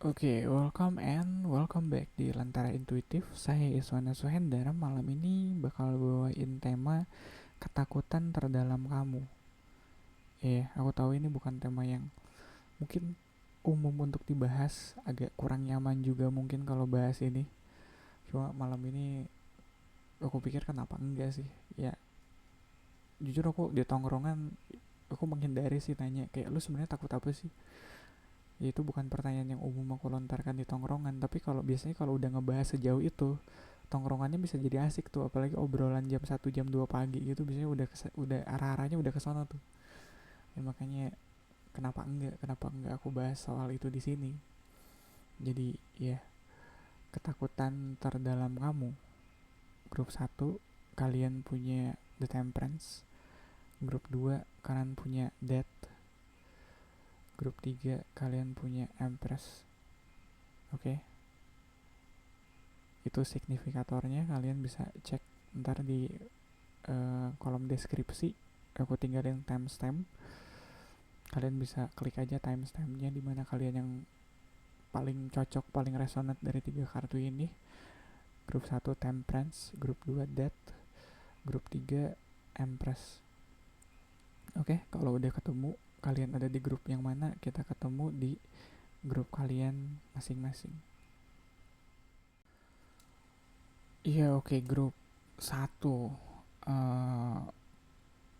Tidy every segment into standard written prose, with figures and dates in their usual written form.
Oke, welcome back di Lentera Intuitif. Saya Iswana Suhendra. Malam ini bakal bawain tema ketakutan terdalam kamu. Aku tahu ini bukan tema yang mungkin umum untuk dibahas, agak kurang nyaman juga mungkin kalau bahas ini. Cuma malam ini aku pikir kenapa enggak sih? Ya, jujur aku di tongkrongan aku menghindari sih nanya kayak lu sebenarnya takut apa sih? Ya itu bukan pertanyaan yang umum aku lontarkan di tongkrongan, tapi biasanya kalau udah ngebahas sejauh itu, tongkrongannya bisa jadi asik tuh, apalagi obrolan jam 1 jam 2 pagi gitu, biasanya udah arah-arahnya udah ke sana tuh. Ya makanya kenapa enggak aku bahas soal itu di sini. Jadi ya, ketakutan terdalam kamu. Grup 1 kalian punya The Temperance, grup 2 kalian punya Death, grup 3 kalian punya Empress. Oke, okay? Itu signifikatornya, kalian bisa cek ntar di kolom deskripsi. Aku tinggalin timestamp, kalian bisa klik aja timestampnya di mana kalian yang paling cocok, paling resonate dari 3 kartu ini. Grup 1 Temperance, grup 2 Death, grup 3 Empress. Oke, kalau udah ketemu kalian ada di grup yang mana, kita ketemu di grup kalian masing-masing. Iya, oke, grup 1. Eh,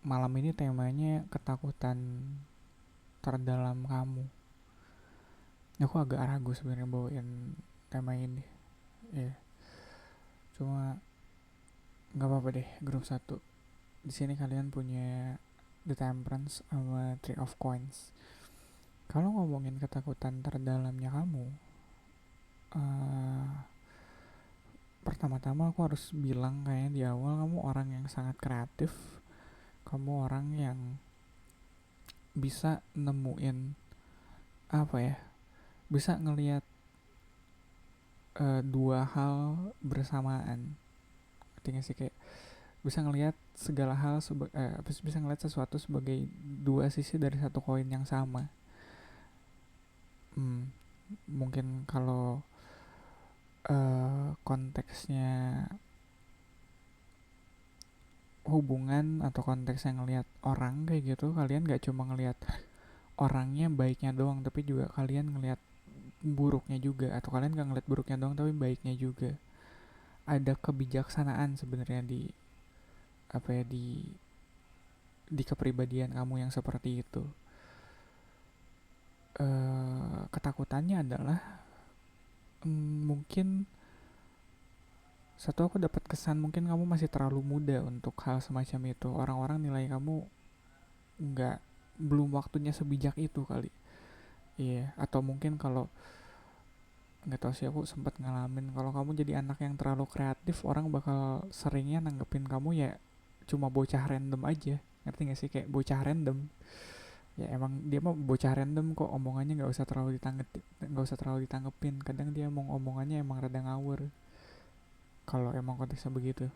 Malam ini temanya ketakutan terdalam kamu. Aku agak ragu sebenarnya bawain tema ini. Ya, cuma nggak apa-apa deh. Grup 1. Di sini kalian punya The Temperance sama Three of Coins. Kalau ngomongin ketakutan terdalamnya kamu, uh, pertama-tama aku harus bilang kayaknya di awal, kamu orang yang sangat kreatif. Kamu orang yang bisa nemuin apa ya? Bisa ngelihat dua hal bersamaan. Artinya sih kayak bisa ngelihat segala hal bisa ngelihat sesuatu sebagai dua sisi dari satu koin yang sama. Hmm, Mungkin kalau konteksnya hubungan atau konteksnya ngelihat orang kayak gitu, kalian gak cuma ngelihat orangnya baiknya doang, tapi juga kalian ngelihat buruknya juga, atau kalian gak ngelihat buruknya doang tapi baiknya juga. Ada kebijaksanaan sebenarnya di apa ya di kepribadian kamu yang seperti itu. Ketakutannya adalah, mungkin satu, aku dapat kesan mungkin kamu masih terlalu muda untuk hal semacam itu. Orang-orang nilai kamu nggak belum waktunya sebijak itu kali. Iya, atau mungkin kalau nggak tahu sih, aku sempat ngalamin kalau kamu jadi anak yang terlalu kreatif, orang bakal seringnya nanggepin kamu ya cuma bocah random aja. Ngerti gak sih, kayak bocah random. Ya emang dia mau bocah random kok, omongannya nggak usah terlalu ditanggepin. Kadang dia mau omongannya emang rada ngawur kalau emang konteksnya begitu.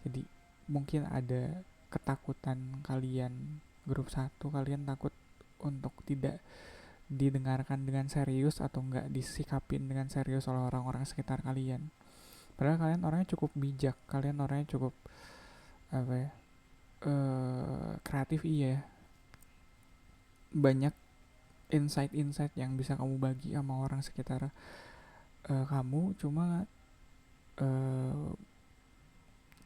Jadi mungkin ada ketakutan kalian, grup 1 kalian takut untuk tidak didengarkan dengan serius atau nggak disikapin dengan serius oleh orang-orang sekitar kalian. Padahal kalian orangnya cukup bijak, kalian orangnya cukup apa ya, kreatif, iya, banyak insight-insight yang bisa kamu bagi sama orang sekitar kamu. Cuma uh,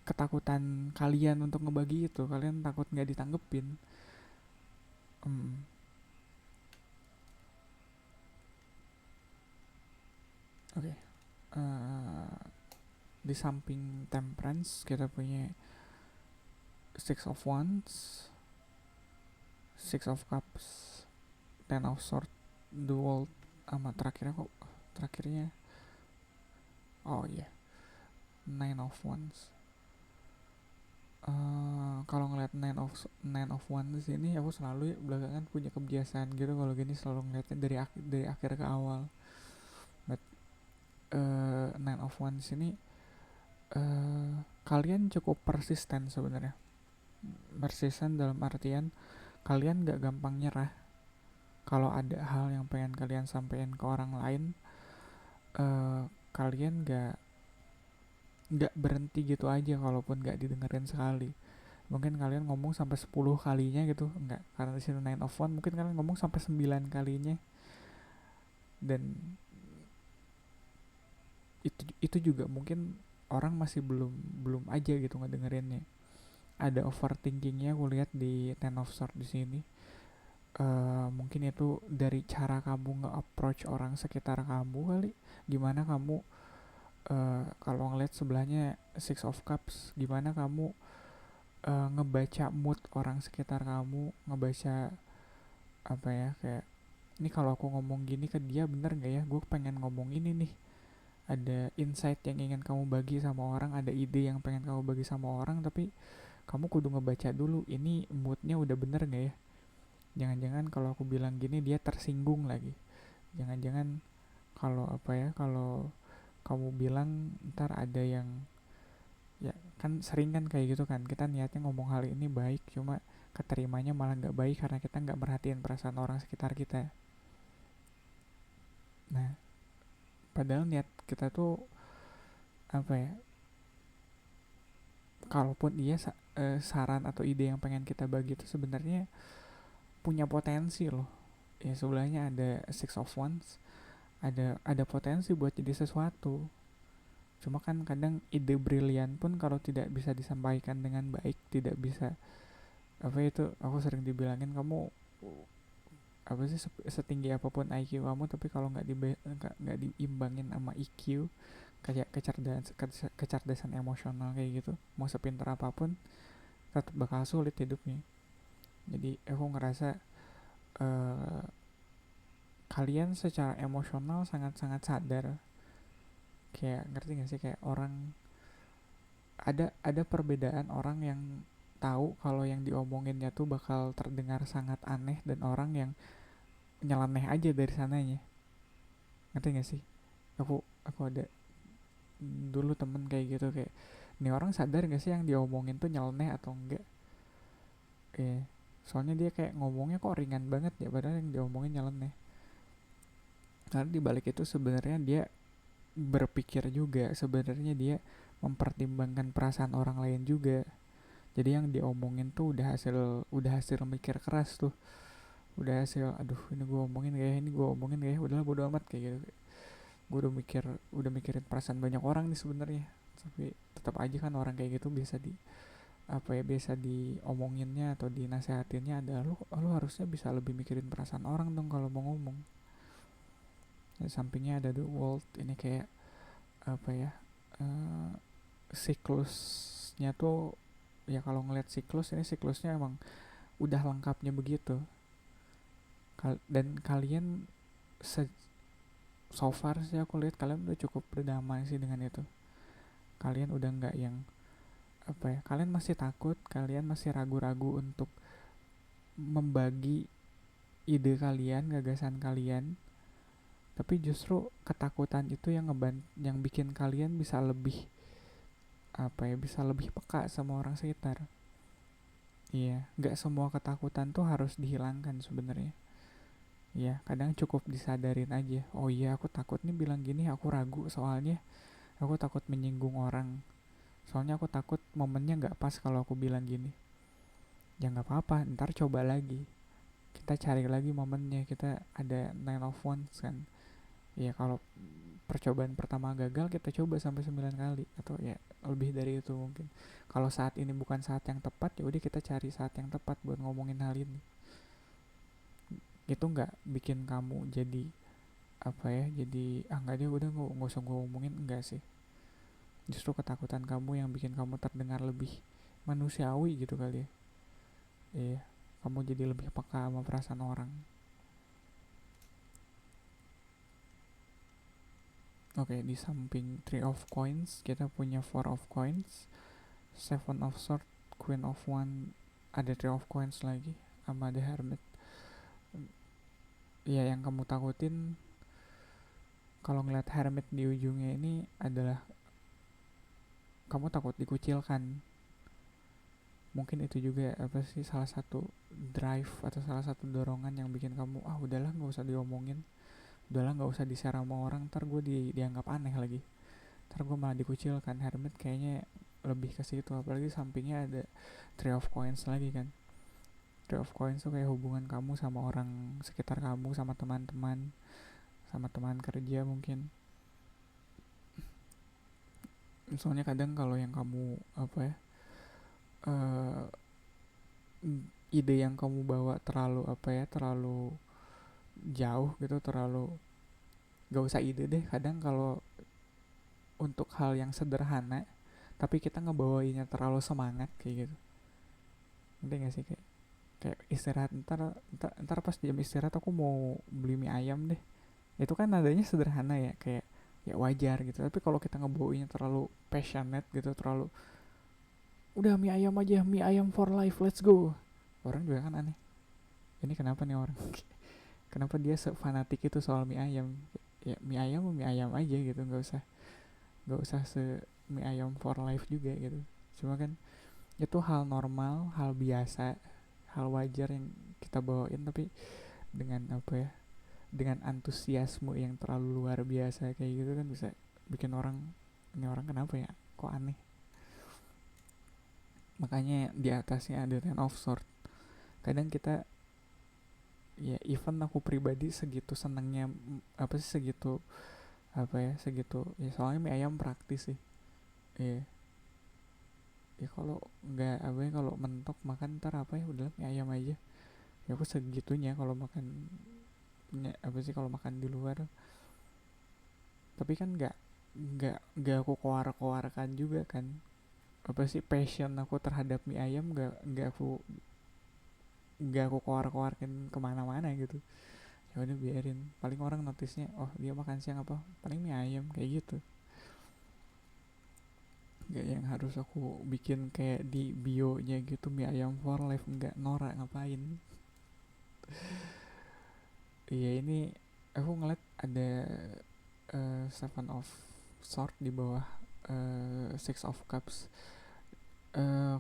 ketakutan kalian untuk ngebagi itu, kalian takut nggak ditanggepin. Hmm, oke, okay. Di samping Temperance kita punya Six of Wands, Six of Cups, Ten of Swords, The World, sama terakhirnya, oh iya, yeah, Nine of Wands. Kalau ngeliat Nine of Wands ini, aku selalu belakangan punya kebiasaan gitu kalau gini, selalu ngeliatnya dari akhir ke awal. But Nine of Wands ini, kalian cukup persisten sebenarnya. Persisten dalam artian kalian gak gampang nyerah. Kalau ada hal yang pengen kalian sampaikan ke orang lain, eh, kalian nggak berhenti gitu aja kalaupun nggak didengerin sekali. Mungkin kalian ngomong sampai 10 kalinya gitu, enggak, karena di sini 9 of one, mungkin kalian ngomong sampai 9 kalinya. Dan itu juga mungkin orang masih belum belum aja gitu ngedengerinnya. Ada overthinkingnya aku lihat di Ten of Swords di sini. Mungkin itu dari cara kamu nge-approach orang sekitar kamu kali. Gimana kamu kalau ngeliat sebelahnya Six of Cups, gimana kamu ngebaca mood orang sekitar kamu, ngebaca apa ya, kayak ini kalau aku ngomong gini ke dia bener nggak ya, gue pengen ngomong ini nih, ada insight yang ingin kamu bagi sama orang, ada ide yang pengen kamu bagi sama orang, tapi kamu kudu ngebaca dulu ini moodnya udah bener nggak ya. Jangan-jangan kalau aku bilang gini dia tersinggung lagi, jangan-jangan kalau apa ya, kalau kamu bilang ntar ada yang, ya kan sering kan kayak gitu kan, kita niatnya ngomong hal ini baik cuma keterimanya malah nggak baik karena kita nggak merhatiin perasaan orang sekitar kita. Nah, padahal niat kita tuh apa ya, kalaupun iya saran atau ide yang pengen kita bagi itu sebenarnya punya potensi loh. Ya sebelahnya ada Six of Wands, ada potensi buat jadi sesuatu. Cuma kan kadang ide brilian pun kalau tidak bisa disampaikan dengan baik, tidak bisa, apa itu aku sering dibilangin, kamu apa sih, setinggi apapun IQ kamu tapi kalau nggak diimbangin sama EQ, kayak kecerdasan emosional kayak gitu, mau sepintar apapun tetap bakal sulit hidupnya. Jadi aku ngerasa uh, kalian secara emosional sangat-sangat sadar, kayak ngerti gak sih, kayak orang, ada perbedaan orang yang tahu kalau yang diomonginnya tuh bakal terdengar sangat aneh, dan orang yang nyeleneh aja dari sananya. Ngerti gak sih? Aku ada dulu temen kayak gitu, kayak ini orang sadar gak sih yang diomongin tuh nyeleneh atau enggak. Soalnya dia kayak ngomongnya kok ringan banget ya, padahal yang diomongin nyeleneh. Karena dibalik itu sebenarnya dia berpikir juga, sebenarnya dia mempertimbangkan perasaan orang lain juga. Jadi yang diomongin tuh udah hasil mikir keras tuh, udah hasil, aduh ini gue omongin gak ya, ini gue omongin gak ya, udahlah bodo amat kayak gitu. Gue udah mikirin perasaan banyak orang nih sebenarnya, tapi tetap aja kan orang kayak gitu bisa di apa ya, biasa diomonginnya atau dinasehatinnya adalah lu harusnya bisa lebih mikirin perasaan orang dong kalau mau ngomong. Di sampingnya ada the world ini, kayak apa ya, uh, siklusnya tuh, ya kalau ngeliat siklus ini, siklusnya emang udah lengkapnya begitu. Dan kalian so far sih aku lihat kalian udah cukup berdamai sih dengan itu. Kalian udah nggak yang apa ya, kalian masih takut, kalian masih ragu-ragu untuk membagi ide kalian, gagasan kalian, tapi justru ketakutan itu yang bikin kalian bisa lebih apa ya, bisa lebih peka sama orang sekitar. Iya, nggak semua ketakutan tuh harus dihilangkan sebenarnya. Iya, kadang cukup disadarin aja. Oh iya, aku takut nih bilang gini, aku ragu soalnya aku takut menyinggung orang. Soalnya aku takut momennya nggak pas kalau aku bilang gini. Ya nggak apa-apa, ntar coba lagi. Kita cari lagi momennya. Kita ada nine of wands kan. Ya kalau percobaan pertama gagal, kita coba sampai 9 kali atau ya lebih dari itu mungkin. Kalau saat ini bukan saat yang tepat, ya udah kita cari saat yang tepat buat ngomongin hal ini. Itu nggak bikin kamu jadi apa ya, jadi nggak deh, udah nggak usah gue ngomongin, enggak sih. Justru ketakutan kamu yang bikin kamu terdengar lebih manusiawi gitu kali ya. Iya, kamu jadi lebih peka sama perasaan orang. Oke, di samping Three of Coins kita punya Four of Coins, Seven of Swords, Queen of One, ada Three of Coins lagi, sama The Hermit. Ya yang kamu takutin kalau ngeliat Hermit di ujungnya ini adalah kamu takut dikucilkan. Mungkin itu juga apa sih salah satu drive atau salah satu dorongan yang bikin kamu udahlah nggak usah diomongin, udahlah nggak usah di-share sama orang, ntar gue dianggap aneh lagi, ntar gue malah dikucilkan. Hermit kayaknya lebih ke situ, apalagi sampingnya ada Three of Coins lagi kan. Three of Coins tuh kayak hubungan kamu sama orang sekitar kamu, sama teman-teman, sama teman kerja mungkin. Soalnya kadang kalau yang kamu apa ya, uh, ide yang kamu bawa terlalu apa ya, terlalu jauh gitu, terlalu, gak usah ide deh, kadang kalau untuk hal yang sederhana tapi kita ngebawainya terlalu semangat kayak gitu, ngerti gak sih? Kayak istirahat, ntar pas jam istirahat aku mau beli mie ayam deh, itu kan nadanya sederhana ya, kayak ya wajar gitu. Tapi kalau kita ngebawainya terlalu passionate gitu, terlalu udah mie ayam aja, mie ayam for life, let's go, orang juga kan aneh, ini kenapa nih orang kenapa dia fanatik itu soal mie ayam. Ya mie ayam aja gitu, nggak usah mie ayam for life juga gitu. Cuma kan itu hal normal, hal biasa, hal wajar yang kita bawain, tapi dengan apa ya, dengan antusiasme yang terlalu luar biasa kayak gitu kan bisa bikin orang, ini orang kenapa ya, kok aneh. Makanya di atasnya ada Ten of Sword. Kadang kita, ya even aku pribadi segitu senangnya, apa sih, segitu apa ya, segitu ya, soalnya mie ayam praktis sih. Iya, ya kalau nggak apa ya, kalau mentok makan ntar apa ya, udah mie ayam aja. Ya aku segitunya kalau makan, apa sih, kalau makan di luar. Tapi kan nggak aku koar-koarkan juga kan, apa sih, passion aku terhadap mie ayam nggak aku koar-koarkan kemana-mana gitu. Ya udah biarin, paling orang notisnya oh dia makan siang apa, paling mie ayam kayak gitu. Gak yang harus aku bikin kayak di bio nya gitu, mie ayam for life, nggak, norak ngapain. Iya, ini aku ngeliat ada Seven of Sword di bawah Six of Cups.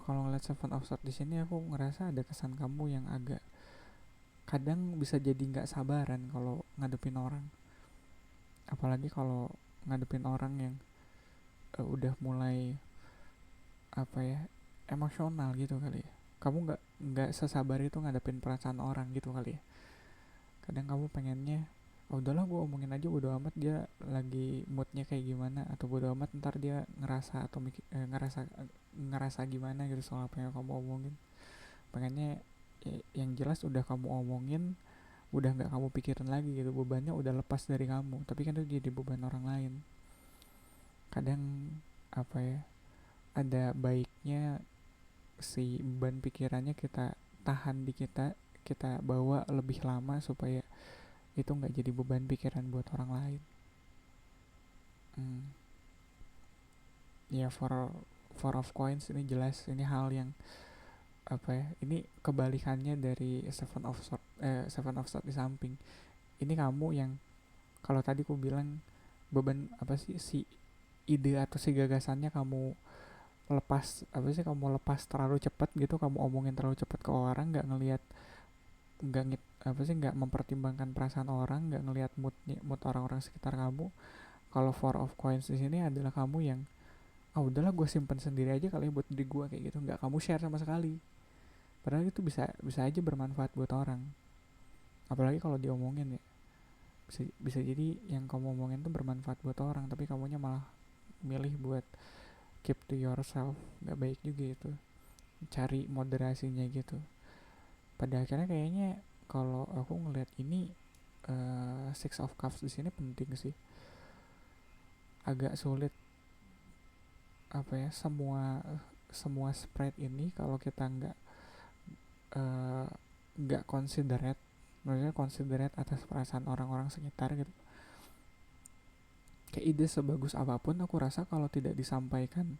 Kalau ngeliat Seven of Sword di sini, aku ngerasa ada kesan kamu yang agak, kadang bisa jadi nggak sabaran kalau ngadepin orang, apalagi kalau ngadepin orang yang udah mulai apa ya, emosional gitu kali ya. Kamu nggak sesabar itu ngadepin perasaan orang gitu kali ya. Kadang kamu pengennya udahlah gue omongin aja, bodo amat dia lagi moodnya kayak gimana, atau bodo amat ntar dia ngerasa atau ngerasa gimana gitu soal apa yang kamu omongin. Pengennya yang jelas udah kamu omongin, udah nggak kamu pikirin lagi gitu, bebannya udah lepas dari kamu. Tapi kan itu jadi beban orang lain. Kadang apa ya, ada baiknya si beban pikirannya kita tahan di kita, kita bawa lebih lama supaya itu nggak jadi beban pikiran buat orang lain. hmm. Ya, four of coins ini jelas ini hal yang apa ya, ini kebalikannya dari seven of sword di samping. Ini kamu yang, kalau tadi aku bilang beban apa sih, si ide atau si gagasannya kamu lepas, apa sih, kamu lepas terlalu cepat gitu, kamu omongin terlalu cepat ke orang, nggak ngelihat, nggak apa sih, nggak mempertimbangkan perasaan orang, nggak ngelihat mood orang-orang sekitar kamu. Kalau four of coins di sini adalah kamu yang udahlah gue simpen sendiri aja kali ya buat diri gue kayak gitu, nggak kamu share sama sekali. Padahal itu bisa bisa aja bermanfaat buat orang, apalagi kalau diomongin ya, bisa jadi yang kamu omongin tuh bermanfaat buat orang, tapi kamunya malah milih buat keep to yourself. Nggak baik juga itu, cari moderasinya gitu. Pada akhirnya kayaknya kalau aku ngeliat ini, Six of Cups di sini penting sih. Agak sulit apa ya, semua spread ini kalau kita nggak considerate, maksudnya considerate atas perasaan orang-orang sekitar gitu. Kayak ide sebagus apapun, aku rasa kalau tidak disampaikan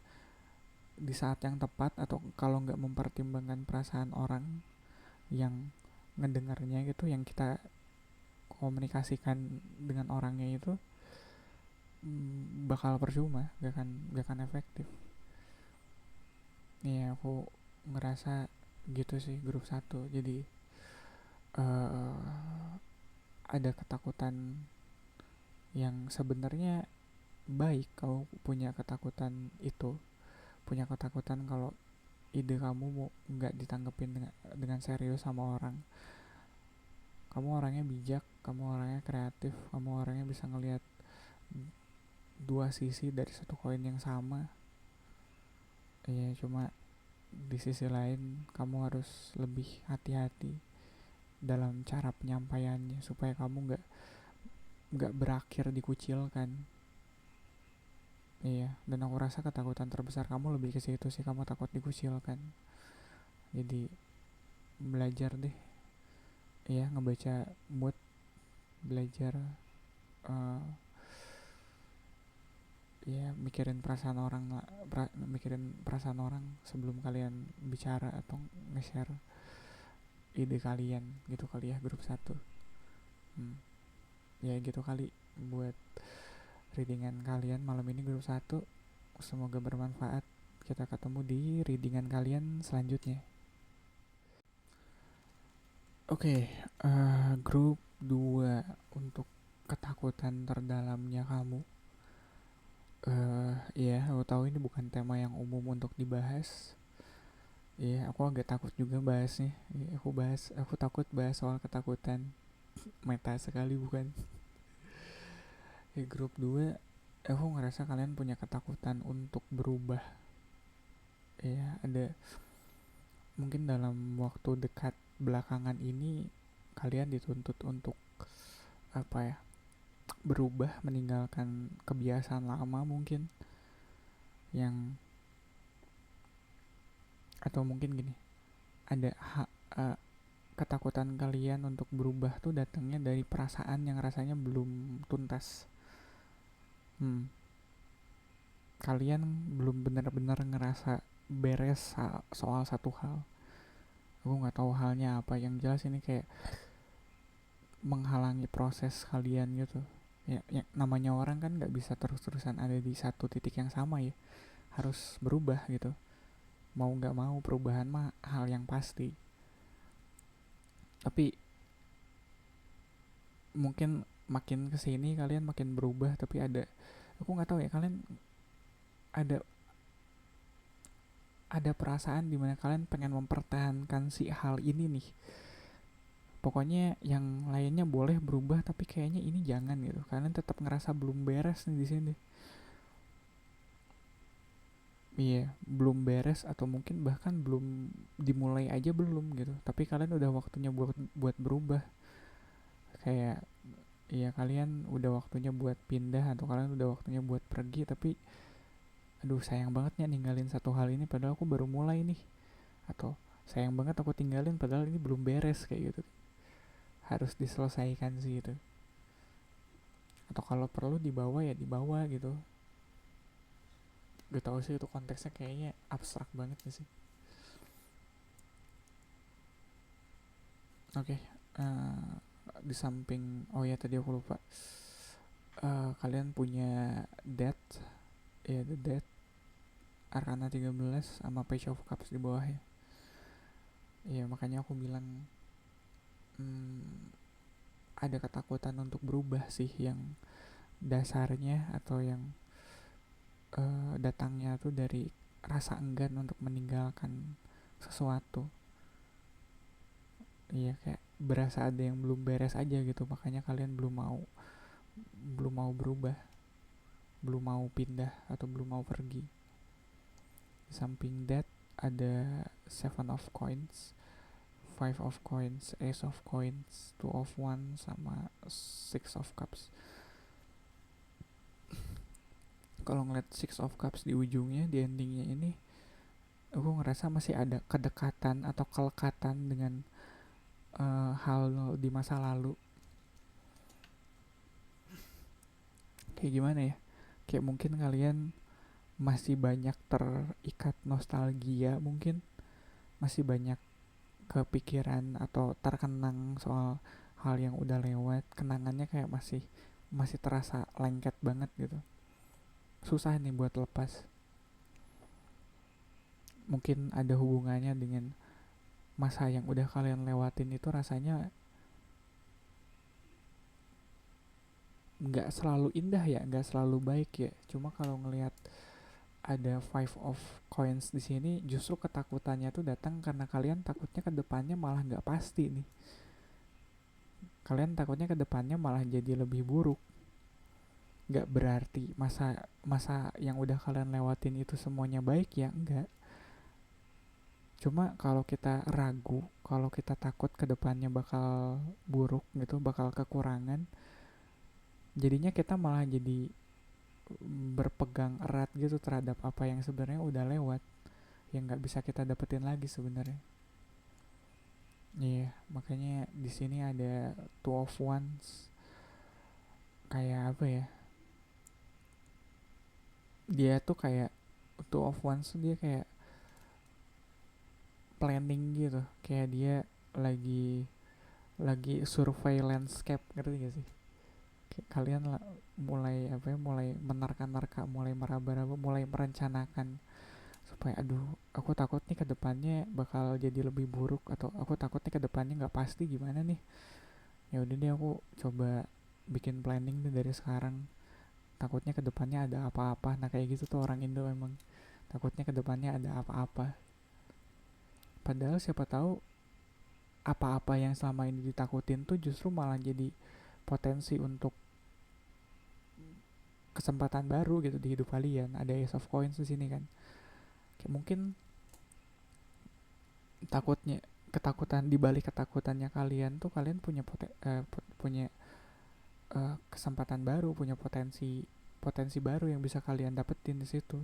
di saat yang tepat, atau kalau nggak mempertimbangkan perasaan orang yang ngedengarnya gitu, yang kita komunikasikan dengan orangnya itu, bakal percuma, gak akan efektif. Nih aku ngerasa gitu sih grup satu. Jadi uh, ada ketakutan yang sebenarnya baik. Kau punya ketakutan itu, punya ketakutan kalau ide kamu mau nggak ditanggepin dengan serius sama orang. Kamu orangnya bijak, kamu orangnya kreatif, kamu orangnya bisa ngelihat dua sisi dari satu koin yang sama. Iya, cuma di sisi lain kamu harus lebih hati-hati dalam cara penyampaiannya supaya kamu nggak berakhir dikucilkan. Iya, dan aku rasa ketakutan terbesar kamu lebih ke situ sih, kamu takut dikucilkan. Jadi belajar deh, ya ngebaca mood, belajar uh, ya mikirin perasaan orang, mikirin perasaan orang sebelum kalian bicara atau nge-share ide kalian gitu kali ya, grup satu. Ya gitu kali buat readingan kalian malam ini grup satu. Semoga bermanfaat. Kita ketemu di readingan kalian selanjutnya. Oke, grup 2 untuk ketakutan terdalamnya kamu. Ya, aku tahu ini bukan tema yang umum untuk dibahas. Ya, aku agak takut juga bahasnya. Ya, aku takut bahas soal ketakutan. Meta sekali bukan? Ya, grup 2, aku ngerasa kalian punya ketakutan untuk berubah. Ya, ada mungkin dalam waktu dekat belakangan ini kalian dituntut untuk apa ya? Berubah, meninggalkan kebiasaan lama mungkin yang, atau mungkin gini, ada ketakutan kalian untuk berubah tuh datangnya dari perasaan yang rasanya belum tuntas. Kalian belum benar-benar ngerasa beres soal satu hal. Aku nggak tahu halnya apa, yang jelas ini kayak menghalangi proses kalian gitu. Ya, namanya orang kan nggak bisa terus-terusan ada di satu titik yang sama ya, harus berubah gitu. Mau nggak mau perubahan mah hal yang pasti. Tapi mungkin makin kesini kalian makin berubah, tapi aku nggak tahu ya, kalian ada ada perasaan dimana kalian pengen mempertahankan si hal ini nih. Pokoknya yang lainnya boleh berubah tapi kayaknya ini jangan gitu. Kalian tetap ngerasa belum beres nih di sini. Iya, belum beres atau mungkin bahkan belum dimulai aja belum gitu. Tapi kalian udah waktunya buat berubah. Kayak ya kalian udah waktunya buat pindah atau kalian udah waktunya buat pergi, tapi aduh sayang banget ya ninggalin satu hal ini padahal aku baru mulai nih. Atau sayang banget aku tinggalin padahal ini belum beres kayak gitu. Harus diselesaikan sih itu. Atau kalau perlu dibawa ya dibawa gitu. Gak tau sih itu konteksnya kayaknya abstrak banget gak sih. Oke, di samping, oh ya tadi aku lupa, kalian punya Death, ya The Death, Arcana 13 sama Page of Cups di bawahnya. Ya makanya aku bilang ada ketakutan untuk berubah sih yang dasarnya atau yang datangnya tuh dari rasa enggan untuk meninggalkan sesuatu. Iya, kayak berasa ada yang belum beres aja gitu, makanya kalian belum mau berubah, belum mau pindah atau belum mau pergi. Di samping that ada Seven of Coins, Five of Coins, Ace of Coins, Two of Wands, sama Six of Cups. Kalau ngeliat Six of Cups di ujungnya, di endingnya ini, aku ngerasa masih ada kedekatan atau kelekatan dengan hal di masa lalu. Kayak gimana ya? Kayak mungkin kalian masih banyak terikat nostalgia, mungkin masih banyak kepikiran atau terkenang soal hal yang udah lewat. Kenangannya kayak masih terasa lengket banget gitu. Susah nih buat lepas. mungkin ada hubungannya dengan masa yang udah kalian lewatin itu rasanya nggak selalu indah ya, nggak selalu baik ya. Cuma kalau ngelihat ada five of coins di sini, justru ketakutannya tuh datang karena kalian takutnya ke depannya malah nggak pasti nih. Kalian takutnya ke depannya malah jadi lebih buruk. Nggak berarti masa masa yang udah kalian lewatin itu semuanya baik ya, enggak. Cuma kalau kita ragu, kalau kita takut ke depannya bakal buruk gitu, bakal kekurangan, jadinya kita malah jadi berpegang erat gitu terhadap apa yang sebenarnya udah lewat, yang nggak bisa kita dapetin lagi sebenarnya. Iya, yeah, makanya di sini ada two of wands. Kayak apa ya? Dia tuh kayak two of wands tuh dia kayak planning gitu. Kayak dia lagi lagi survei landscape, ngerti gak sih? Kayak kalian lah mulai apa ya? Mulai menerka-nerka, mulai meraba-raba, mulai merencanakan supaya aduh aku takut nih ke depannya bakal jadi lebih buruk, atau aku takut nih ke depannya nggak pasti gimana nih. Ya udah deh aku coba bikin planning deh dari sekarang, takutnya kedepannya ada apa-apa. Nah kayak gitu tuh orang Indo emang, takutnya kedepannya ada apa-apa, padahal siapa tahu apa-apa yang selama ini ditakutin tuh justru malah jadi potensi untuk kesempatan baru gitu di hidup kalian. Ada Ace of Coins di sini kan, kayak mungkin takutnya, ketakutan di balik ketakutannya kalian tuh kalian punya punya kesempatan baru, punya potensi potensi baru yang bisa kalian dapetin di situ.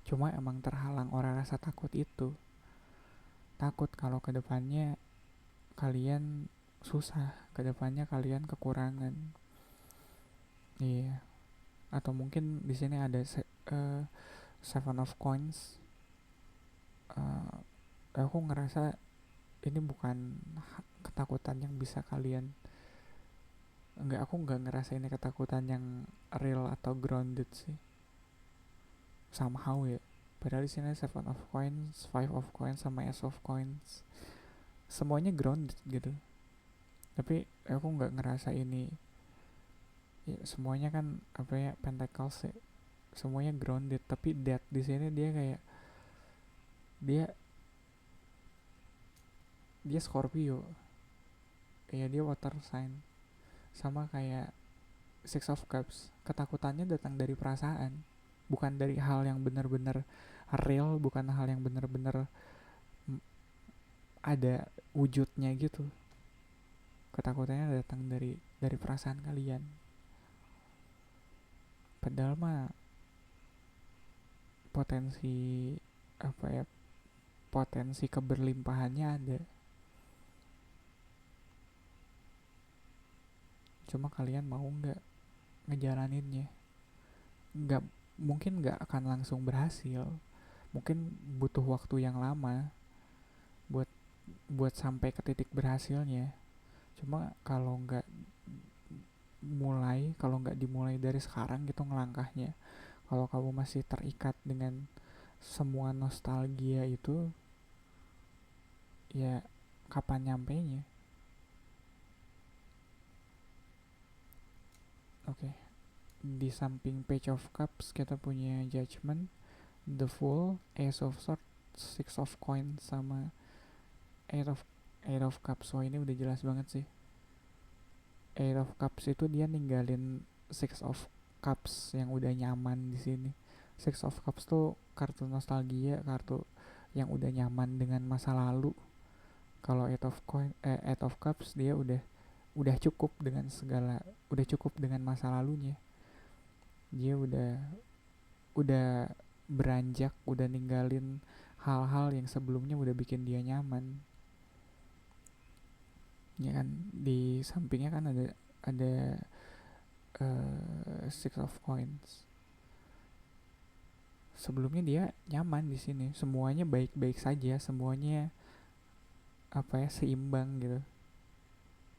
Cuma emang terhalang oleh rasa takut itu. Takut kalau kedepannya kalian susah, kedepannya kalian kekurangan. Iya. Yeah. Atau mungkin di sini ada seven of coins. Uh, aku ngerasa ini bukan ketakutan yang bisa kalian, aku nggak ngerasa ini ketakutan yang real atau grounded sih. Somehow ya. Padahal di sini seven of coins, five of coins, sama ace of coins. Semuanya grounded gitu. Tapi aku nggak ngerasa ini. Ya, semuanya kan apa ya, pentacles ya. Semuanya grounded. Tapi death di sini dia kayak dia dia Scorpio. Kayak dia water sign. Sama kayak Six of Cups. Ketakutannya datang dari perasaan, bukan dari hal yang benar-benar real, bukan hal yang benar-benar ada wujudnya gitu. Ketakutannya datang dari perasaan kalian. Padahal mah potensi apa ya, potensi keberlimpahannya ada. Cuma kalian mau nggak ngejalaninnya? Nggak, mungkin nggak akan langsung berhasil. Mungkin butuh waktu yang lama buat buat sampai ke titik berhasilnya. Cuma kalau nggak dimulai dari sekarang gitu ngelangkahnya, kalau kamu masih terikat dengan semua nostalgia itu, ya kapan nyampainya? Oke, di samping Page of Cups kita punya Judgment, The Fool, Ace of Swords, Six of Coins, sama Eight of Eight of Cups. Wah ini udah jelas banget sih. Eight of Cups itu dia ninggalin Six of Cups yang udah nyaman di sini. Six of Cups tuh kartu nostalgia, kartu yang udah nyaman dengan masa lalu. Kalau Eight of Cups dia udah cukup dengan segala, udah cukup dengan masa lalunya. Dia udah beranjak, udah ninggalin hal-hal yang sebelumnya udah bikin dia nyaman. Ya kan, di sampingnya kan ada Six of Coins. Sebelumnya dia nyaman di sini, semuanya baik-baik saja, semuanya apa ya, seimbang gitu.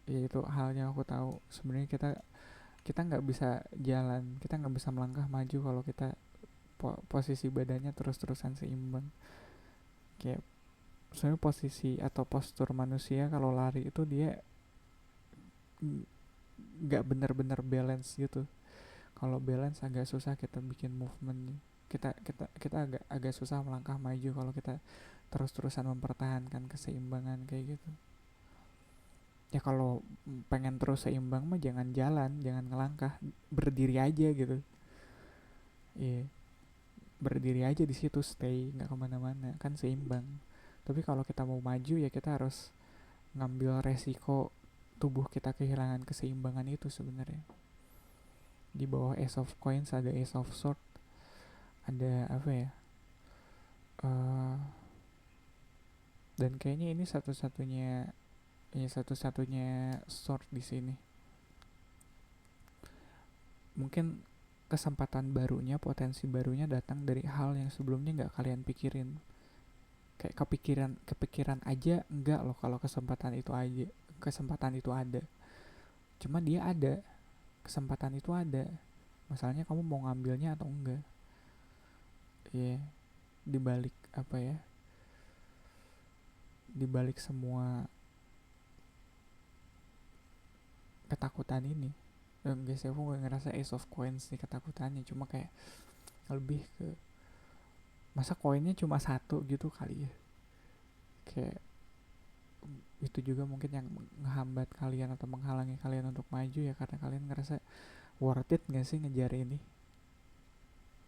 Ya itu halnya aku tahu. Sebenarnya kita nggak bisa jalan, kita nggak bisa melangkah maju kalau kita posisi badannya terus-terusan seimbang. Kayak sebenarnya posisi atau postur manusia kalau lari itu dia nggak benar-benar balance gitu. Kalau balance agak susah kita bikin movement, kita agak agak susah melangkah maju kalau kita terus-terusan mempertahankan keseimbangan kayak gitu. Ya kalau pengen terus seimbang mah jangan jalan, jangan ngelangkah, berdiri aja gitu. Iya, berdiri aja di situ, stay, nggak kemana-mana, kan seimbang. Tapi kalau kita mau maju ya kita harus ngambil resiko tubuh kita kehilangan keseimbangan itu sebenarnya. Di bawah Ace of Coins ada Ace of Sword, ada apa ya? Uh, dan kayaknya ini satu-satunya sword di sini. Mungkin kesempatan barunya, potensi barunya datang dari hal yang sebelumnya nggak kalian pikirin. Kayak kepikiran aja enggak loh kalau kesempatan itu ada. Cuma dia ada, kesempatan itu ada. Masalahnya kamu mau ngambilnya atau enggak. Iya, yeah, dibalik apa ya? Dibalik semua ketakutan ini. Enggak sih, aku gak ngerasa Ace of Coins nih ketakutannya. Cuma kayak lebih ke masa koinnya cuma satu gitu kali ya. Kayak itu juga mungkin yang menghambat kalian atau menghalangi kalian untuk maju ya, karena kalian ngerasa worth it gak sih ngejar ini.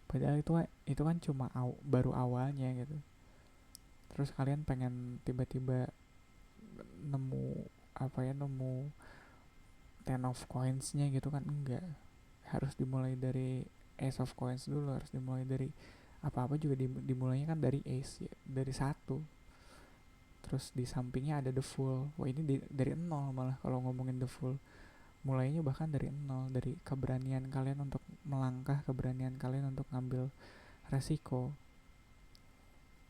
Padahal itu kan cuma baru awalnya gitu. Terus kalian pengen tiba-tiba nemu nemu ten of coins-nya gitu kan, enggak. Harus dimulai dari ace of coins dulu, harus dimulai dari apa-apa juga dimulainya kan dari ace ya, dari satu. Terus di sampingnya ada the full. Wah, ini dari nol malah kalau ngomongin the full. Mulainya bahkan dari nol, dari keberanian kalian untuk melangkah, keberanian kalian untuk ngambil resiko.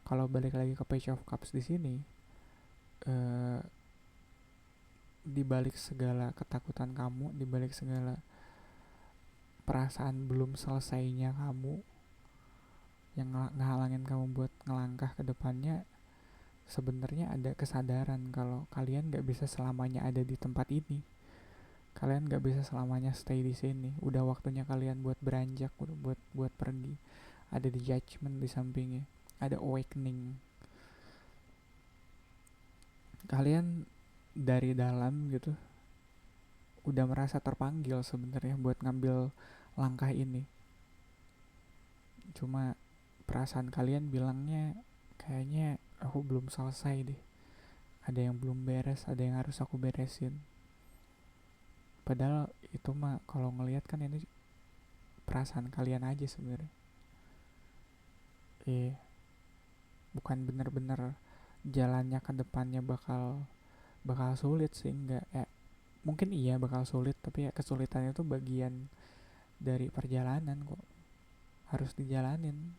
Kalau balik lagi ke Page of Cups di sini, eh, di balik segala ketakutan kamu, di balik segala perasaan belum selesainya kamu yang ngehalangin kamu buat ngelangkah ke depannya, sebenarnya ada kesadaran kalau kalian gak bisa selamanya ada di tempat ini. Kalian gak bisa selamanya stay di sini. Udah waktunya kalian buat beranjak, buat pergi. Ada di judgment di sampingnya, ada awakening. Kalian dari dalam gitu udah merasa terpanggil sebenarnya buat ngambil langkah ini. Cuma perasaan kalian bilangnya kayaknya aku belum selesai deh. Ada yang belum beres, ada yang harus aku beresin. Padahal itu mah kalau ngelihat kan ini perasaan kalian aja sebenarnya. Bukan bener-bener jalannya ke depannya bakal sulit sih, enggak. Mungkin iya bakal sulit, tapi ya kesulitannya itu bagian dari perjalanan kok. Harus dijalanin.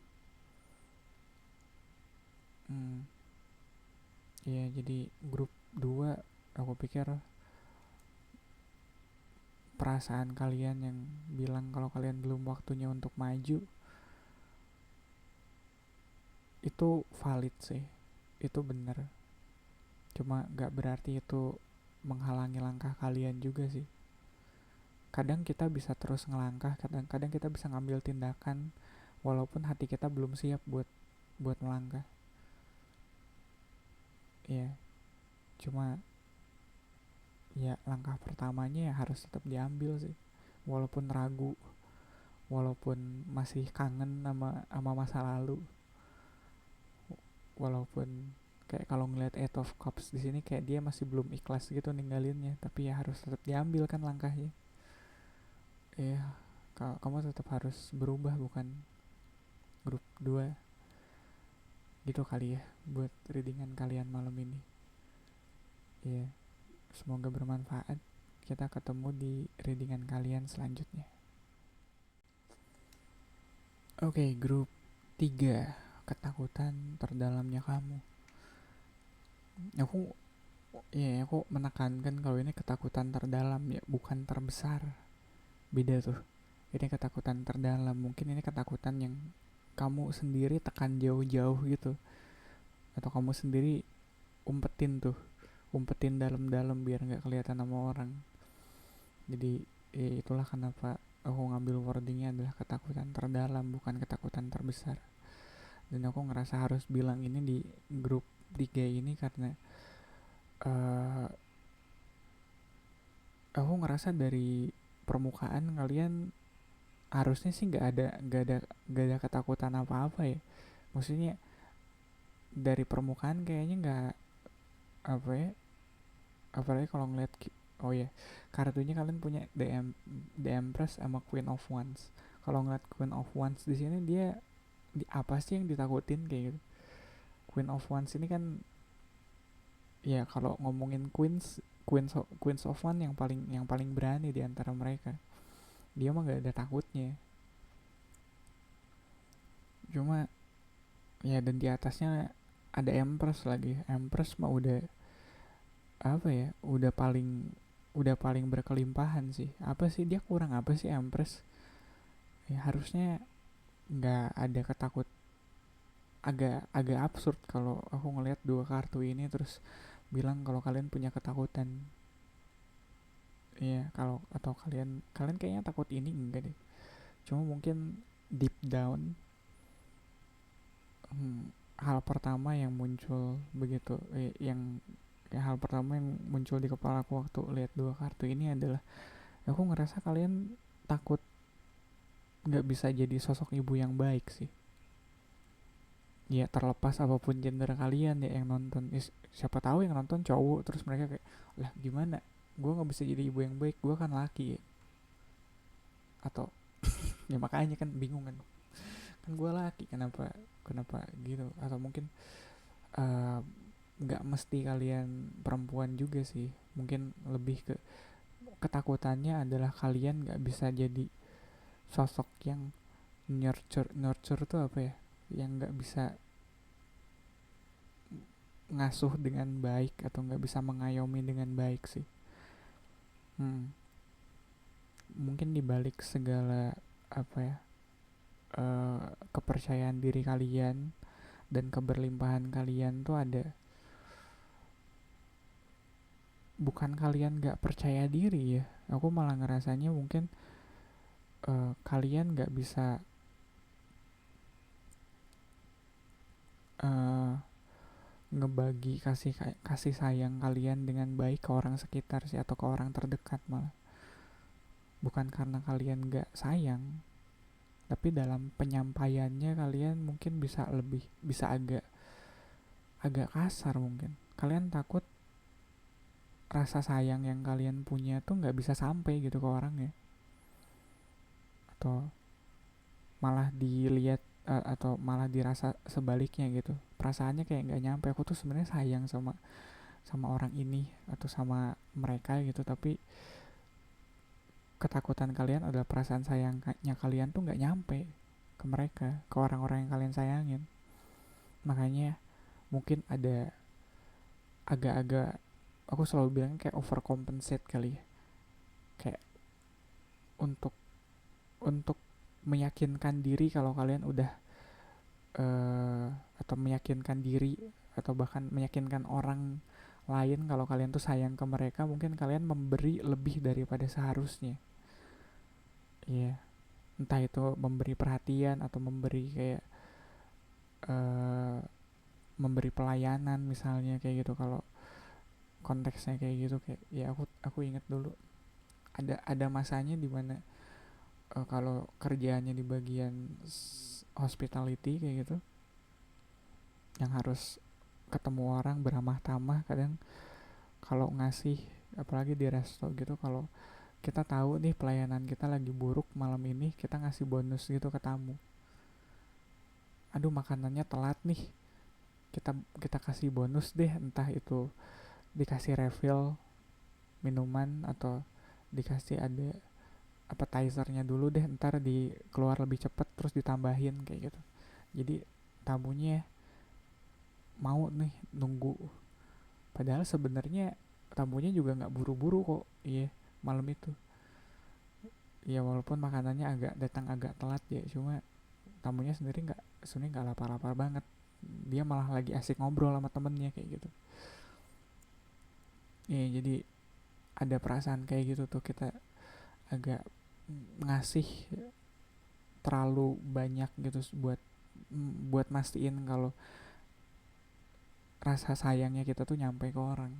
Iya, jadi grup 2 aku pikir perasaan kalian yang bilang kalau kalian belum waktunya untuk maju itu valid sih, itu bener. Cuma gak berarti itu menghalangi langkah kalian juga sih. Kadang kita bisa terus ngelangkah, kadang kita bisa ngambil tindakan walaupun hati kita belum siap buat melangkah. Ya, cuma ya langkah pertamanya ya harus tetap diambil sih. Walaupun ragu, walaupun masih kangen sama masa lalu, walaupun kayak kalau ngeliat Eight of Cups di sini kayak dia masih belum ikhlas gitu ninggalinnya, tapi ya harus tetap diambil kan langkahnya. Ya, kamu tetap harus berubah, bukan grup 2 gitu kali ya buat readingan kalian malam ini. Ya, semoga bermanfaat. Kita ketemu di readingan kalian selanjutnya. Oke, grup 3, ketakutan terdalamnya kamu. Aku menekankan kalau ini ketakutan terdalam ya, bukan terbesar. Beda tuh. Ini ketakutan terdalam. Mungkin ini ketakutan yang kamu sendiri tekan jauh-jauh gitu. atau kamu sendiri umpetin dalam-dalam biar nggak kelihatan sama orang. Jadi itulah kenapa aku ngambil wordingnya adalah ketakutan terdalam, bukan ketakutan terbesar. Dan aku ngerasa harus bilang ini di grup 3 ini karena uh, aku ngerasa dari permukaan kalian harusnya sih nggak ada ketakutan apa-apa ya. Maksudnya dari permukaan kayaknya nggak apa ya, apalagi kalau ngeliat oh ya, kartunya kalian punya The Empress sama Queen of Wands. Kalau ngeliat Queen of Wands di sini, dia di apa sih yang ditakutin kayak gitu. Queen of Wands ini kan, ya kalau ngomongin Queens of Wands yang paling berani di antara mereka. Dia mah nggak ada takutnya. Cuma ya, dan di atasnya ada Empress lagi. Empress mah udah apa ya, udah paling berkelimpahan sih. Apa sih dia kurang apa sih Empress? Ya harusnya nggak ada ketakut. Agak absurd kalau aku ngelihat dua kartu ini terus bilang kalau kalian punya ketakutan. Iya, kalau atau kalian kalian kayaknya takut ini enggak deh. Cuma mungkin deep down, hal pertama yang muncul begitu, hal pertama yang muncul di kepala aku waktu lihat dua kartu ini adalah aku ngerasa kalian takut nggak bisa jadi sosok ibu yang baik sih. Ya terlepas apapun gender kalian ya yang nonton, siapa tahu yang nonton cowok terus mereka kayak, lah gimana, gue nggak bisa jadi ibu yang baik, gue kan laki ya. Atau ya makanya kan bingung kan gue laki, kenapa kenapa gitu. Atau mungkin eh, nggak mesti kalian perempuan juga sih, mungkin lebih ke ketakutannya adalah kalian nggak bisa jadi sosok yang nurture tuh apa ya, yang nggak bisa ngasuh dengan baik atau nggak bisa mengayomi dengan baik sih. Mungkin dibalik segala apa ya, kepercayaan diri kalian dan keberlimpahan kalian tuh ada, bukan kalian nggak percaya diri ya, aku malah ngerasanya mungkin kalian nggak bisa uh, ngebagi kasih sayang kalian dengan baik ke orang sekitar sih, atau ke orang terdekat malah. Bukan karena kalian nggak sayang, tapi dalam penyampaiannya kalian mungkin bisa agak agak kasar mungkin. Kalian takut rasa sayang yang kalian punya tuh nggak bisa sampai gitu ke orangnya, atau malah dilihat atau malah dirasa sebaliknya gitu. Perasaannya kayak nggak nyampe, aku tuh sebenarnya sayang sama sama orang ini atau sama mereka gitu, tapi ketakutan kalian adalah perasaan sayangnya kalian tuh nggak nyampe ke mereka, ke orang-orang yang kalian sayangin. Makanya mungkin ada agak-agak, aku selalu bilang kayak overcompensate kali ya, kayak untuk untuk meyakinkan diri kalau kalian udah atau meyakinkan diri atau bahkan meyakinkan orang lain kalau kalian tuh sayang ke mereka, mungkin kalian memberi lebih daripada seharusnya. Iya, yeah. Entah itu memberi perhatian atau memberi kayak uh, memberi pelayanan misalnya kayak gitu. Kalau konteksnya kayak gitu, kayak ya aku inget dulu ada masanya di mana kalau kerjaannya di bagian hospitality kayak gitu, yang harus ketemu orang beramah tamah, kadang kalau ngasih, apalagi di resto gitu, kalau kita tahu nih pelayanan kita lagi buruk malam ini, kita ngasih bonus gitu ke tamu. Aduh makanannya telat nih, kita kita kasih bonus deh, entah itu dikasih refill minuman atau dikasih ada appetizernya dulu deh, ntar di keluar lebih cepet terus ditambahin kayak gitu. Jadi tamunya mau nih nunggu, padahal sebenarnya tamunya juga nggak buru-buru kok. Iya, malam itu ya walaupun makanannya datang agak telat ya, cuma tamunya sendiri nggak, sebenarnya nggak lapar-lapar banget. dia malah lagi asik ngobrol sama temennya kayak gitu. Ya jadi ada perasaan kayak gitu tuh, kita agak ngasih terlalu banyak gitu buat mastiin kalau rasa sayangnya kita tuh nyampe ke orang.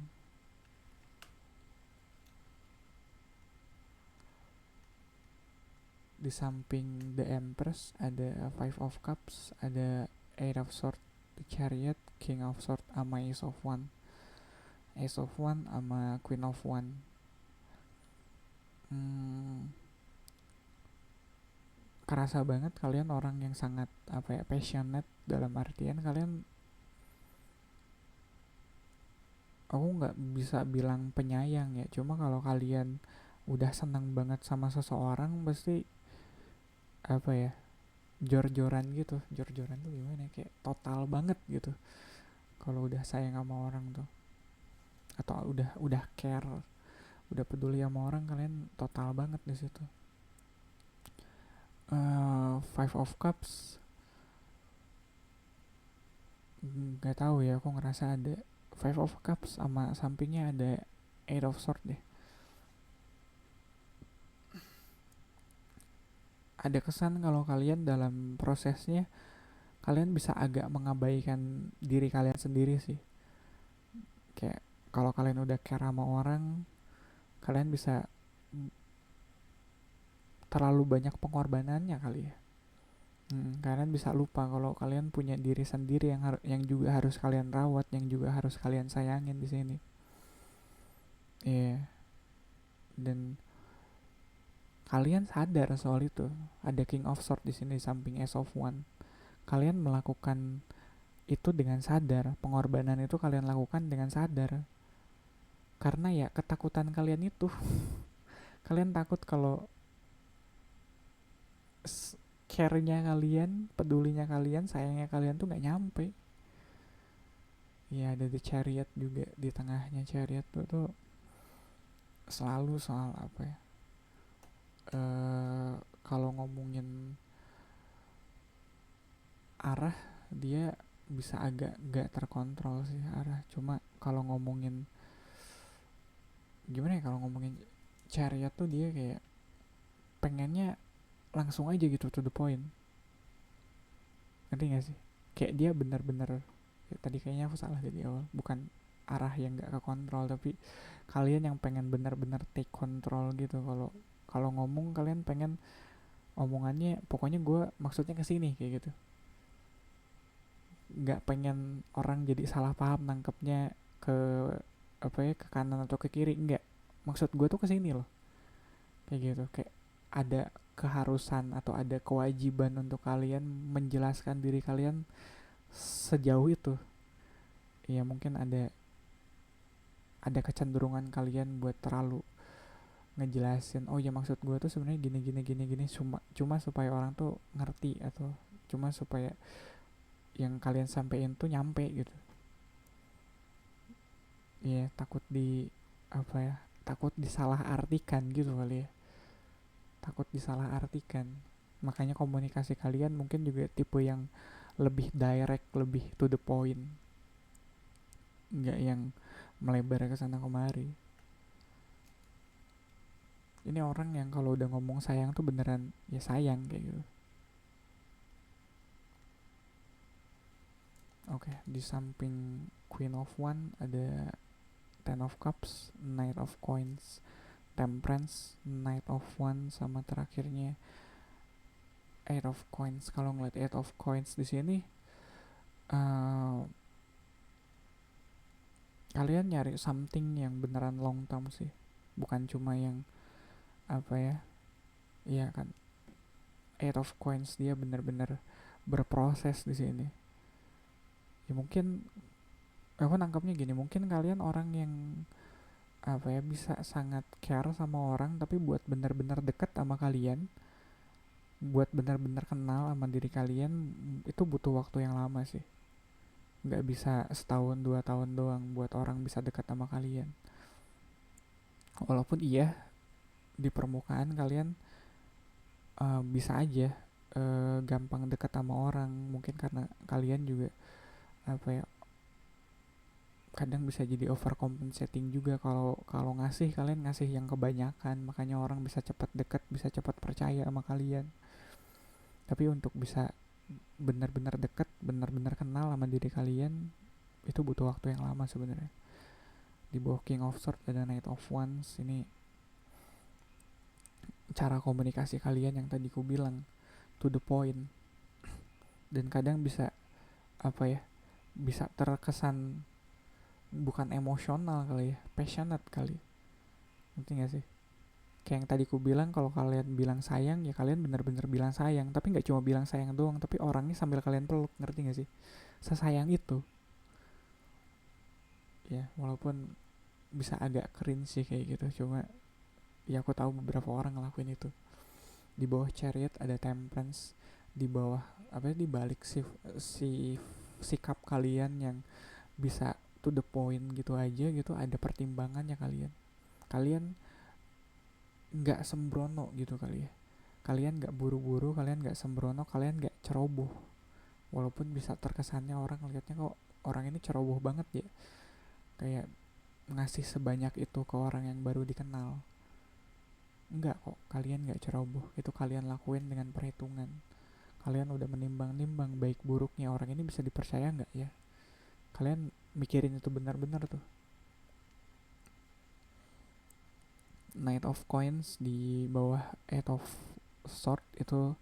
Di samping the Empress ada Five of Cups, ada Eight of Swords, the Chariot, King of Swords sama Ace of One. Ace of One sama Queen of One. Hmm, kerasa banget kalian orang yang sangat apa ya, passionate, dalam artian kalian, aku nggak bisa bilang penyayang ya, cuma kalau kalian udah senang banget sama seseorang pasti apa ya, jor-joran gitu. Jor-joran tuh gimana ya, kayak total banget gitu kalau udah sayang sama orang tuh, atau udah care, udah peduli sama orang, kalian total banget di situ. Five of Cups, nggak tahu ya, aku ngerasa ada Five of Cups sama sampingnya ada Eight of Swords deh. Ada kesan kalau kalian dalam prosesnya kalian bisa agak mengabaikan diri kalian sendiri sih. Kayak kalau kalian udah care sama orang, kalian bisa terlalu banyak pengorbanannya kali ya. Kalian bisa lupa kalau kalian punya diri sendiri yang juga harus kalian rawat, yang juga harus kalian sayangin di sini. Iya, yeah. Dan kalian sadar soal itu. Ada King of Swords di sini samping Ace of One. Kalian melakukan itu dengan sadar, pengorbanan itu kalian lakukan dengan sadar. Karena ya ketakutan kalian itu, kalian takut kalau care-nya kalian, pedulinya kalian, sayangnya kalian tuh nggak nyampe. Ya ada The Chariot juga di tengahnya. Chariot tuh selalu soal apa ya, kalau ngomongin arah, dia bisa agak gak terkontrol sih arah. Cuma kalau ngomongin gimana ya, kalau ngomongin Chariot tuh dia kayak pengennya langsung aja gitu, to the point. Ngerti gak sih? Kayak dia bener-bener ya, tadi kayaknya aku salah dari awal, bukan arah yang gak ke kontrol, tapi kalian yang pengen bener-bener take control gitu. Kalau kalau ngomong kalian pengen omongannya pokoknya gue maksudnya ke sini kayak gitu. Nggak pengen orang jadi salah paham nangkepnya ke apa ya, ke kanan atau ke kiri, enggak. Maksud gue tuh ke sini loh. Kayak gitu. Kayak ada keharusan atau ada kewajiban untuk kalian menjelaskan diri kalian sejauh itu. Ya mungkin ada kecenderungan kalian buat terlalu ngejelasin, oh ya maksud gue tuh sebenarnya gini gini gini gini, cuma supaya orang tuh ngerti, atau cuma supaya yang kalian sampein tuh nyampe gitu. Ya takut di apa ya, takut disalah artikan gitu kali ya, takut disalah artikan. Makanya komunikasi kalian mungkin juga tipe yang lebih direct, lebih to the point, nggak yang melebar ke sana kemari. Ini orang yang kalau udah ngomong sayang tuh beneran ya sayang kayak gitu. Oke, di samping Queen of One ada Ten of Cups, Knight of Coins, Temperance, Knight of One, sama terakhirnya Eight of Coins. Kalau ngeliat Eight of Coins di sini, uh, kalian nyari something yang beneran long term sih, bukan cuma yang apa ya, iya kan. Eight of Coins dia bener-bener berproses di sini. Ya mungkin aku nangkapnya gini, mungkin kalian orang yang apa ya, bisa sangat care sama orang, tapi buat bener-bener deket sama kalian, buat bener-bener kenal sama diri kalian, itu butuh waktu yang lama sih. Nggak bisa setahun 2 tahun doang buat orang bisa dekat sama kalian. Walaupun iya di permukaan kalian bisa aja gampang dekat sama orang, mungkin karena kalian juga apa ya, kadang bisa jadi overcompensating juga. Kalau kalau ngasih, kalian ngasih yang kebanyakan, makanya orang bisa cepat dekat, bisa cepat percaya sama kalian. Tapi untuk bisa benar-benar dekat, benar-benar kenal sama diri kalian, itu butuh waktu yang lama sebenarnya. Di bawah King of Swords ada Knight of Wands. Ini cara komunikasi kalian yang tadi ku bilang, to the point. Dan kadang bisa apa ya, bisa terkesan bukan emosional kali ya, passionate kali. Ngerti gak sih? Kayak yang tadi ku bilang, kalau kalian bilang sayang, ya kalian bener-bener bilang sayang. Tapi gak cuma bilang sayang doang, tapi orangnya sambil kalian peluk. Ngerti gak sih? Sesayang itu. Ya, walaupun bisa agak cringe sih kayak gitu. Cuma, ya aku tahu beberapa orang ngelakuin itu. Di bawah Chariot ada Temperance. Di bawah, apa ya, di balik si sikap kalian yang bisa to the point gitu aja gitu, ada pertimbangannya kalian. Kalian nggak sembrono gitu kali ya. Kalian nggak buru-buru, kalian nggak sembrono, kalian nggak ceroboh. Walaupun bisa terkesannya orang lihatnya kok orang ini ceroboh banget ya, kayak ngasih sebanyak itu ke orang yang baru dikenal. Enggak kok, kalian nggak ceroboh. Itu kalian lakuin dengan perhitungan. Kalian udah menimbang-nimbang baik buruknya orang ini, bisa dipercaya nggak ya. Kalian mikirin itu benar-benar tuh. Knight of Coins di bawah Eight of Sword itu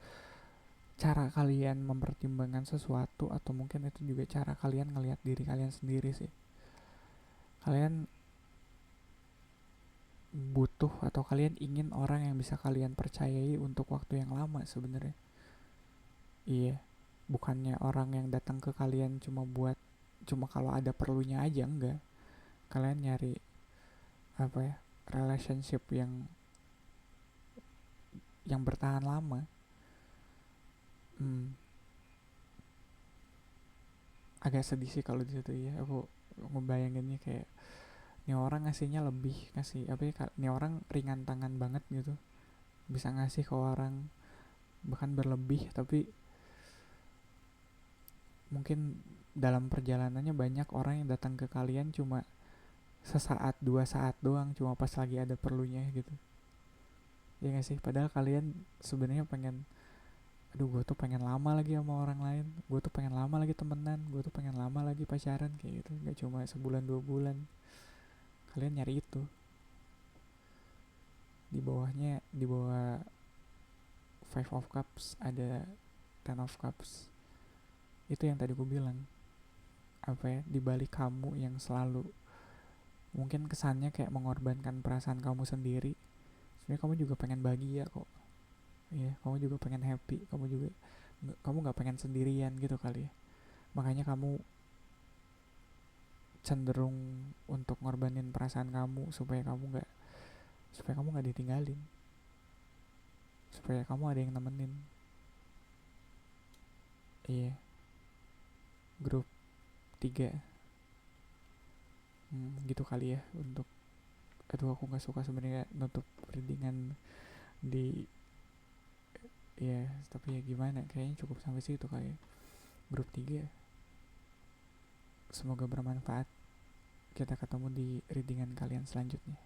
cara kalian mempertimbangkan sesuatu, atau mungkin itu juga cara kalian ngelihat diri kalian sendiri sih. Kalian butuh atau kalian ingin orang yang bisa kalian percayai untuk waktu yang lama sebenarnya. Iya, bukannya orang yang datang ke kalian cuma kalau ada perlunya aja, enggak. Kalian nyari apa ya, relationship yang bertahan lama. hmm, Agak sedih sih kalau di situ ya. Aku ngebayanginnya kayak ini orang ngasihnya lebih, ngasih apa ya, ini orang ringan tangan banget gitu, bisa ngasih ke orang bahkan berlebih. Tapi mungkin dalam perjalanannya banyak orang yang datang ke kalian cuma sesaat 2 saat doang, cuma pas lagi ada perlunya gitu. Ya gak sih, padahal kalian sebenarnya pengen, aduh gue tuh pengen lama lagi sama orang lain, gue tuh pengen lama lagi temenan, gue tuh pengen lama lagi pacaran kayak gitu, nggak cuma sebulan 2 bulan. Kalian nyari itu. Di bawahnya, di bawah Five of Cups ada Ten of Cups. Itu yang tadi gue bilang, apa ya, di balik kamu yang selalu mungkin kesannya kayak mengorbankan perasaan kamu sendiri, sebenarnya kamu juga pengen bahagia kok. Iya, kamu juga pengen happy, kamu nggak pengen sendirian gitu kali ya. Makanya kamu cenderung untuk ngorbanin perasaan kamu supaya kamu nggak ditinggalin, supaya kamu ada yang nemenin. Iya, grup 3. Gitu kali ya untuk, aduh aku nggak suka sebenarnya nutup readingan di, ya tapi ya gimana, kayaknya cukup sampai situ kali ya. Grup 3, semoga bermanfaat. Kita ketemu di readingan kalian selanjutnya.